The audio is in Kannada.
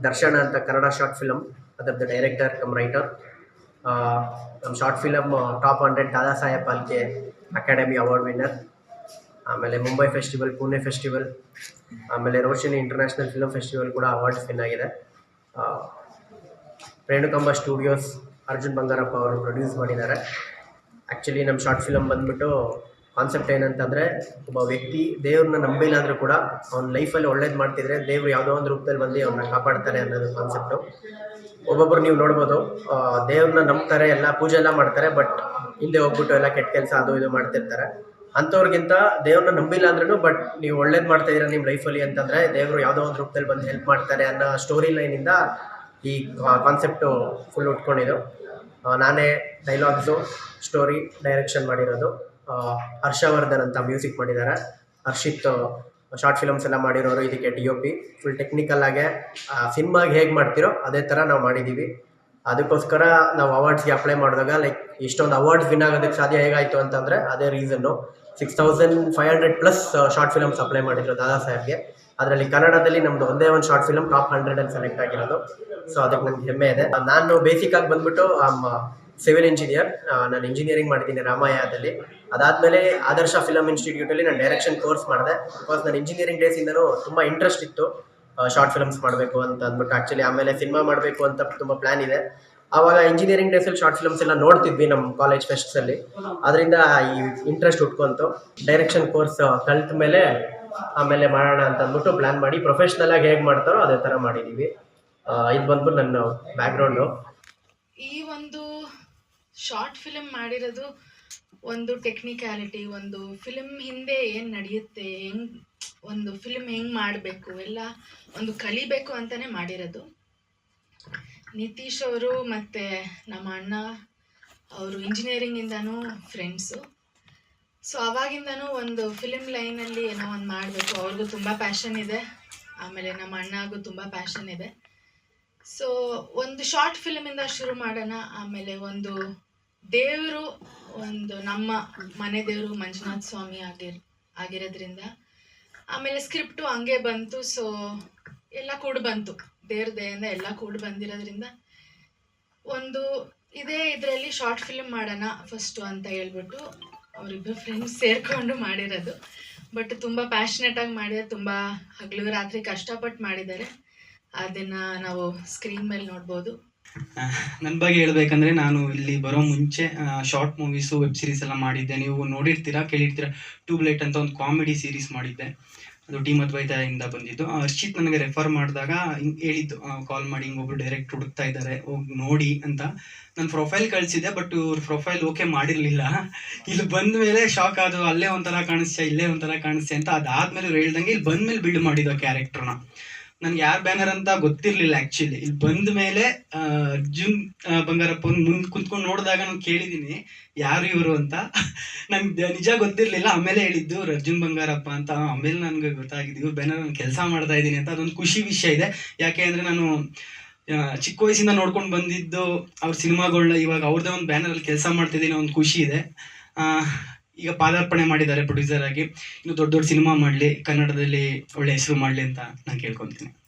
ದರ್ಶನ ಅಂತ ಕನ್ನಡ ಶಾರ್ಟ್ ಫಿಲಮ್, ಅದರದ್ದು ಡೈರೆಕ್ಟರ್ ಕಮ್ ರೈಟರ್. ನಮ್ಮ short film top 100 Dada Saheb Phalke academy award winner. ಆಮೇಲೆ ಮುಂಬೈ ಫೆಸ್ಟಿವಲ್, ಪುಣೆ ಫೆಸ್ಟಿವಲ್, ಆಮೇಲೆ ರೋಶನಿ ಇಂಟರ್ನ್ಯಾಷನಲ್ ಫಿಲಮ್ ಫೆಸ್ಟಿವಲ್ ಕೂಡ ಅವಾರ್ಡ್ಸ್ ವಿನ್ ಆಗಿದೆ. ರೇಣುಕಂಬ ಸ್ಟುಡಿಯೋಸ್, ಅರ್ಜುನ್ ಬಂಗಾರಪ್ಪ ಅವರು ಪ್ರೊಡ್ಯೂಸ್ ಮಾಡಿದ್ದಾರೆ. ಆ್ಯಕ್ಚುಲಿ ನಮ್ಮ ಶಾರ್ಟ್ ಫಿಲಮ್ ಬಂದುಬಿಟ್ಟು ಕಾನ್ಸೆಪ್ಟ್ ಏನಂತಂದರೆ, ಒಬ್ಬ ವ್ಯಕ್ತಿ ದೇವ್ರನ್ನ ನಂಬಿಲ್ಲ ಅಂದರೂ ಕೂಡ ಅವ್ನ ಲೈಫಲ್ಲಿ ಒಳ್ಳೇದು ಮಾಡ್ತಿದ್ರೆ ದೇವ್ರು ಯಾವುದೋ ಒಂದು ರೂಪದಲ್ಲಿ ಬಂದು ಅವ್ರನ್ನ ಕಾಪಾಡ್ತಾರೆ ಅನ್ನೋದು ಕಾನ್ಸೆಪ್ಟು. ಒಬ್ಬೊಬ್ಬರು ನೀವು ನೋಡ್ಬೋದು, ದೇವ್ರನ್ನ ನಂಬ್ತಾರೆ, ಎಲ್ಲ ಪೂಜೆ ಎಲ್ಲ ಮಾಡ್ತಾರೆ, ಬಟ್ ಹಿಂದೆ ಹೋಗ್ಬಿಟ್ಟು ಎಲ್ಲ ಕೆಟ್ಟ ಕೆಲಸ ಅದು ಇದು ಮಾಡ್ತಿರ್ತಾರೆ. ಅಂಥವ್ರಿಗಿಂತ ದೇವ್ರನ್ನ ನಂಬಿಲ್ಲ ಅಂದ್ರೂ ಬಟ್ ನೀವು ಒಳ್ಳೇದು ಮಾಡ್ತಾಯಿದ್ದೀರಾ ನಿಮ್ಮ ಲೈಫಲ್ಲಿ ಅಂತಂದರೆ ದೇವರು ಯಾವುದೋ ಒಂದು ರೂಪದಲ್ಲಿ ಬಂದು ಹೆಲ್ಪ್ ಮಾಡ್ತಾರೆ ಅನ್ನೋ ಸ್ಟೋರಿ ಲೈನಿಂದ ಈ ಕಾನ್ಸೆಪ್ಟು ಫುಲ್ ಉಟ್ಕೊಂಡಿದ್ದು. ನಾನೇ ಡೈಲಾಗ್ಸು, ಸ್ಟೋರಿ, ಡೈರೆಕ್ಷನ್ ಮಾಡಿರೋದು. ಹರ್ಷವರ್ಧನ್ ಅಂತ ಮ್ಯೂಸಿಕ್ ಮಾಡಿದ್ದಾರೆ. ಹರ್ಷಿತ್ ಶಾರ್ಟ್ ಫಿಲಮ್ಸ್ ಎಲ್ಲ ಮಾಡಿರೋರು ಇದಕ್ಕೆ DOP. ಫುಲ್ ಟೆಕ್ನಿಕಲ್ಲಾಗೆ ಸಿನಿಮಾಗೆ ಹೇಗೆ ಮಾಡ್ತಿರೋ ಅದೇ ಥರ ನಾವು ಮಾಡಿದ್ದೀವಿ. ಅದಕ್ಕೋಸ್ಕರ ನಾವು ಅವಾರ್ಡ್ಸ್ಗೆ ಅಪ್ಲೈ ಮಾಡಿದಾಗ ಇಷ್ಟೊಂದು ಅವಾರ್ಡ್ಸ್ ವಿನ್ ಆಗೋದಕ್ಕೆ ಸಾಧ್ಯ ಹೇಗಾಯಿತು ಅಂತಂದರೆ ಅದೇ ರೀಸನ್ನು. 6500+ ಶಾರ್ಟ್ ಫಿಲಮ್ಸ್ ಅಪ್ಲೈ ಮಾಡಿದ್ರು ದಾದಾ ಸಾಹೇಬ್ಗೆ. ಅದರಲ್ಲಿ ಕನ್ನಡದಲ್ಲಿ ನಮ್ಮದು ಒಂದೇ ಒಂದು ಶಾರ್ಟ್ ಫಿಲಮ್ ಟಾಪ್ 100 ಸೆಲೆಕ್ಟ್ ಆಗಿರೋದು. ಸೊ ಅದಕ್ಕೆ ನನಗೆ ಹೆಮ್ಮೆ ಇದೆ. ನಾನು ಬೇಸಿಕ್ಕಾಗಿ ಬಂದುಬಿಟ್ಟು ಸಿವಿಲ್ ಇಂಜಿನಿಯರ್. ನಾನು ಇಂಜಿನಿಯರಿಂಗ್ ಮಾಡಿದ್ದೀನಿ ರಾಮಾಯಣದಲ್ಲಿ. ಅದಾದಮೇಲೆ ಆದರ್ಶ ಫಿಲಮ್ ಇನ್ಸ್ಟಿಟ್ಯೂಟಲ್ಲಿ ನಾನು ಡೈರೆಕ್ಷನ್ ಕೋರ್ಸ್ ಮಾಡಿದೆ. ಬಿಕಾಸ್ ನಾನು ಇಂಜಿನಿಯರಿಂಗ್ ಡೇಸಿಂದನೂ ತುಂಬ ಇಂಟ್ರೆಸ್ಟ್ ಇತ್ತು ಶಾರ್ಟ್ ಫಿಲಮ್ಸ್ ಮಾಡಬೇಕು ಅಂತ ಅಂದ್ಬಿಟ್ಟು. ಆ್ಯಕ್ಚುಲಿ ಆಮೇಲೆ ಸಿನಿಮಾ ಮಾಡಬೇಕು ಅಂತ ತುಂಬ ಪ್ಲ್ಯಾನ್ ಇದೆ. ಆವಾಗ ಇಂಜಿನಿಯರಿಂಗ್ ಡೇಸಲ್ಲಿ ಶಾರ್ಟ್ ಫಿಲಮ್ಸ್ ಎಲ್ಲ ನೋಡ್ತಿದ್ವಿ ನಮ್ಮ ಕಾಲೇಜ್ ಫೆಸ್ಟ್ಸಲ್ಲಿ. ಅದರಿಂದ ಈ ಇಂಟ್ರೆಸ್ಟ್ ಉಟ್ಕೊಂತು. ಡೈರೆಕ್ಷನ್ ಕೋರ್ಸ್ ಕಲ್ತ ಮೇಲೆ ಆಮೇಲೆ ಮಾಡೋಣ ಅಂತ ಅಂದ್ಬಿಟ್ಟು ಪ್ಲ್ಯಾನ್ ಮಾಡಿ ಪ್ರೊಫೆಷ್ನಲಾಗಿ ಹೇಗೆ ಮಾಡ್ತಾರೋ ಅದೇ ಥರ ಮಾಡಿದ್ದೀವಿ. ಇದು ಬಂದ್ಬಿಟ್ಟು ನನ್ನ ಬ್ಯಾಕ್ಗ್ರೌಂಡು. ಈ ಒಂದು ಶಾರ್ಟ್ ಫಿಲಮ್ ಮಾಡಿರೋದು ಒಂದು ಟೆಕ್ನಿಕ್ಯಾಲಿಟಿ, ಒಂದು ಫಿಲ್ಮ್ ಹಿಂದೆ ಏನು ನಡೆಯುತ್ತೆ, ಒಂದು ಫಿಲ್ಮ್ ಹೆಂಗೆ ಮಾಡಬೇಕು ಎಲ್ಲ ಒಂದು ಕಲಿಬೇಕು ಅಂತಲೇ ಮಾಡಿರೋದು. ನಿತೀಶ್ ಅವರು ಮತ್ತು ನಮ್ಮ ಅಣ್ಣ ಅವರು ಇಂಜಿನಿಯರಿಂಗಿಂದನೂ ಫ್ರೆಂಡ್ಸು. ಸೊ ಅವಾಗಿಂದನೂ ಒಂದು ಫಿಲ್ಮ್ ಲೈನಲ್ಲಿ ಏನೋ ಒಂದು ಮಾಡಬೇಕು, ಅವ್ರಿಗೂ ತುಂಬ ಪ್ಯಾಷನ್ ಇದೆ. ಆಮೇಲೆ ನಮ್ಮ ಅಣ್ಣಗೂ ತುಂಬ ಪ್ಯಾಷನ್ ಇದೆ. ಸೊ ಒಂದು ಶಾರ್ಟ್ ಫಿಲಮಿಂದ ಶುರು ಮಾಡೋಣ. ಆಮೇಲೆ ಒಂದು ದೇವರು, ಒಂದು ನಮ್ಮ ಮನೆ ದೇವರು ಮಂಜುನಾಥ ಸ್ವಾಮಿ ಆಗಿರೋದ್ರಿಂದ ಆಮೇಲೆ ಸ್ಕ್ರಿಪ್ಟು ಹಂಗೆ ಬಂತು. ಸೊ ಎಲ್ಲ ಕೂಡ ಬಂತು, ದೇವ್ರ ದಯೆಯಿಂದ ಎಲ್ಲ ಕೂಡ ಬಂದಿರೋದ್ರಿಂದ ಒಂದು ಇದೇ ಇದರಲ್ಲಿ ಶಾರ್ಟ್ ಫಿಲ್ಮ್ ಮಾಡೋಣ ಫಸ್ಟು ಅಂತ ಹೇಳ್ಬಿಟ್ಟು ಅವರಿಬ್ಬರು ಫ್ರೆಂಡ್ಸ್ ಸೇರಿಕೊಂಡು ಮಾಡಿರೋದು. ಬಟ್ ತುಂಬ ಪ್ಯಾಷನೇಟಾಗಿ ಮಾಡಿದ್ದಾರೆ, ತುಂಬ ಹಗಲು ರಾತ್ರಿ ಕಷ್ಟಪಟ್ಟು ಮಾಡಿದ್ದಾರೆ. ಅದನ್ನು ನಾವು ಸ್ಕ್ರೀನ್ ಮೇಲೆ ನೋಡ್ಬೋದು. ನನ್ನ ಬಗ್ಗೆ ಹೇಳ್ಬೇಕಂದ್ರೆ, ನಾನು ಇಲ್ಲಿ ಬರೋ ಮುಂಚೆ ಶಾರ್ಟ್ ಮೂವೀಸು, ವೆಬ್ ಸೀರೀಸ್ ಎಲ್ಲ ಮಾಡಿದ್ದೆ. ನೀವು ನೋಡಿರ್ತೀರಾ, ಕೇಳಿರ್ತೀರಾ. ಟ್ಯೂಬ್ಲೈಟ್ ಅಂತ ಒಂದು ಕಾಮಿಡಿ ಸೀರೀಸ್ ಮಾಡಿದ್ದೆ. ಅದು ಟೀಮ್ ಅದ್ವೈತದಿಂದ ಬಂದಿದ್ದು. ಹರ್ಷಿತ್ ನನಗೆ ರೆಫರ್ ಮಾಡಿದಾಗ ಹೇಳಿದ್ದು, ಕಾಲ್ ಮಾಡಿ ಹಿಂಗೊಬ್ರು ಡೈರೆಕ್ಟ್ ಹುಡುಕ್ತಾ ಇದ್ದಾರೆ, ಹೋಗಿ ನೋಡಿ ಅಂತ. ನಾನು ಪ್ರೊಫೈಲ್ ಕಳಿಸಿದ್ದೆ, ಬಟ್ ಇವ್ರ ಪ್ರೊಫೈಲ್ ಓಕೆ ಮಾಡಿರಲಿಲ್ಲ. ಇಲ್ಲಿ ಬಂದ ಮೇಲೆ ಶಾಕ್ ಆದವು, ಅಲ್ಲೇ ಒಂಥರ ಕಾಣಿಸ್ತೆ, ಇಲ್ಲೇ ಒಂಥರ ಕಾಣಿಸ್ತೆ ಅಂತ. ಅದಾದಮೇಲೆ ಇವ್ರು ಹೇಳ್ದಂಗೆ ಇಲ್ಲಿ ಬಂದ ಮೇಲೆ ಬಿಲ್ಡ್ ಮಾಡಿದ್ದು ಕ್ಯಾರೆಕ್ಟರ್ನ. ನನಗೆ ಯಾರು ಬ್ಯಾನರ್ ಅಂತ ಗೊತ್ತಿರಲಿಲ್ಲ ಆ್ಯಕ್ಚುಲಿ. ಇಲ್ಲಿ ಬಂದ ಮೇಲೆ ಅರ್ಜುನ್ ಬಂಗಾರಪ್ಪ ಮುಂದೆ ಕುಂತ್ಕೊಂಡು ನೋಡಿದಾಗ ನಾನು ಕೇಳಿದ್ದೀನಿ ಯಾರು ಇವರು ಅಂತ. ನಂಗೆ ನಿಜ ಗೊತ್ತಿರಲಿಲ್ಲ. ಆಮೇಲೆ ಹೇಳಿದ್ದು ಅರ್ಜುನ್ ಬಂಗಾರಪ್ಪ ಅಂತ. ಆಮೇಲೆ ನನಗೆ ಗೊತ್ತಾಗಿದ್ದು ಇವ್ರು ಬ್ಯಾನರ್ ನಾನು ಕೆಲಸ ಮಾಡ್ತಾ ಇದ್ದೀನಿ ಅಂತ. ಅದೊಂದು ಖುಷಿ ವಿಷಯ ಇದೆ. ಯಾಕೆ ಅಂದರೆ ನಾನು ಚಿಕ್ಕ ವಯಸ್ಸಿಂದ ನೋಡ್ಕೊಂಡು ಬಂದಿದ್ದು ಅವ್ರ ಸಿನಿಮಾಗಳನ್ನ. ಇವಾಗ ಅವ್ರದ್ದೇ ಒಂದು ಬ್ಯಾನರಲ್ಲಿ ಕೆಲಸ ಮಾಡ್ತಿದ್ದೀನಿ, ಒಂದು ಖುಷಿ ಇದೆ. ಈಗ ಪಾದಾರ್ಪಣೆ ಮಾಡಿದ್ದಾರೆ ಪ್ರೊಡ್ಯೂಸರ್ ಆಗಿ. ಇನ್ನು ದೊಡ್ಡ ದೊಡ್ಡ ಸಿನಿಮಾ ಮಾಡಲಿ, ಕನ್ನಡದಲ್ಲಿ ಒಳ್ಳೆ ಹೆಸರು ಮಾಡಲಿ ಅಂತ ನಾನು ಕೇಳ್ಕೊತೀನಿ.